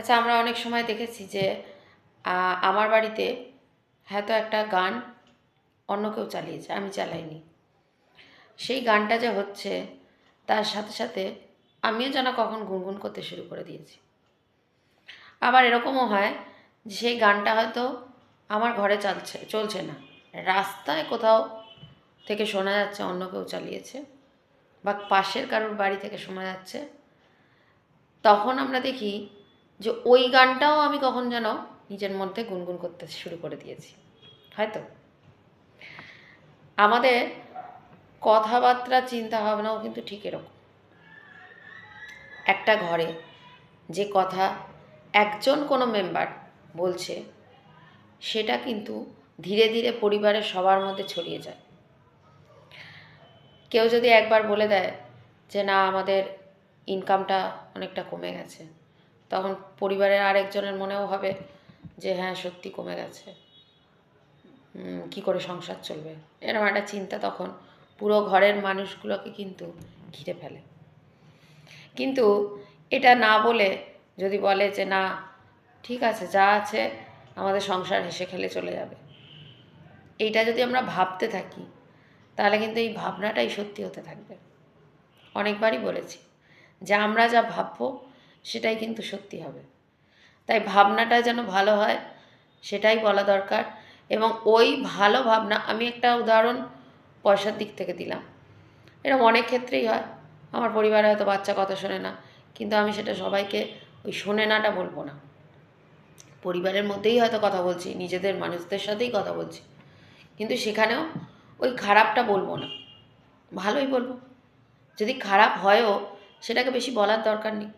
আচ্ছা, আমরা অনেক সময় দেখেছি যে আমার বাড়িতে হয়তো একটা গান অন্য কেউ চালিয়েছে, আমি চালাইনি। সেই গানটা যে হচ্ছে তার সাথে সাথে আমিও যেন কখন গুনগুন করতে শুরু করে দিয়েছি। আবার এরকমও হয় যে সেই গানটা হয়তো আমার ঘরে চলছে না, রাস্তায় কোথাও থেকে শোনা যাচ্ছে অন্য কেউ চালিয়েছে, বা পাশের কারোর বাড়ি থেকে শোনা যাচ্ছে। তখন আমরা দেখি যে ওই গানটাও আমি কখন যেন নিজের মধ্যে গুনগুন করতে শুরু করে দিয়েছি। হয়তো আমাদের কথাবার্তা চিন্তা ভাবনাও কিন্তু ঠিক এরকম। একটা ঘরে যে কথা একজন কোনো মেম্বার বলছে, সেটা কিন্তু ধীরে ধীরে পরিবারের সবার মধ্যে ছড়িয়ে যায়। কেউ যদি একবার বলে দেয় যে না, আমাদের ইনকামটা অনেকটা কমে গেছে, তখন পরিবারের আরেকজনের মনেও হবে যে হ্যাঁ, সত্যি কমে গেছে, কি করে সংসার চলবে, এরকম একটা চিন্তা তখন পুরো ঘরের মানুষগুলোকে কিন্তু ঘিরে ফেলে। কিন্তু এটা না বলে যদি বলে যে না, ঠিক আছে, যা আছে আমাদের সংসার হেসে খেলে চলে যাবে, এইটা যদি আমরা ভাবতে থাকি, তাহলে কিন্তু এই ভাবনাটাই সত্যি হতে থাকবে। অনেকবারই বলেছি যে আমরা যা ভাববো সেটাই কিন্তু সত্যি হবে। তাই ভাবনাটা যেন ভালো হয় সেটাই বলা দরকার। এবং ওই ভালো ভাবনা, আমি একটা উদাহরণ পয়সার দিক থেকে দিলাম, এরকম অনেক ক্ষেত্রেই হয়। আমার পরিবারে হয়তো বাচ্চা কথা শোনে না, কিন্তু আমি সেটা সবাইকে ওই শোনে নাটা বলবো না। পরিবারের মধ্যেই হয়তো কথা বলছি, নিজেদের মানুষদের সাথেই কথা বলছি, কিন্তু সেখানেও ওই খারাপটা বলবো না, ভালোই বলবো। যদি খারাপ হয়ও সেটাকে বেশি বলার দরকার নেই।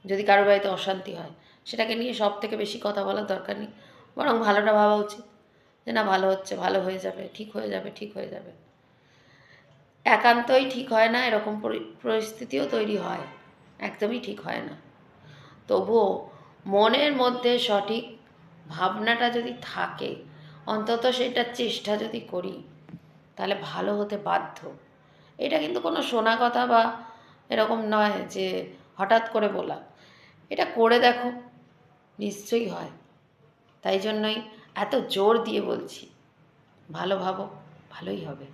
যদি কারোর বাড়িতে অশান্তি হয়, সেটাকে নিয়ে সব থেকে বেশি কথা বলার দরকার নেই, বরং ভালোটা ভাবা উচিত যে না, ভালো হচ্ছে, ভালো হয়ে যাবে, ঠিক হয়ে যাবে, ঠিক হয়ে যাবে। একান্তই ঠিক হয় না, এরকম পরিস্থিতিও তৈরি হয়, একদমই ঠিক হয় না। তবুও মনের মধ্যে সঠিক ভাবনাটা যদি থাকে, অন্তত সেটার চেষ্টা যদি করি, তাহলে ভালো হতে বাধ্য। এটা কিন্তু কোনো শোনা কথা বা এরকম নয় যে হঠাৎ করে বলা, এটা করে দেখো, নিশ্চয়ই হয়। তাই জন্যই এত জোর দিয়ে বলছি, ভালো ভাবো, ভালোই হবে।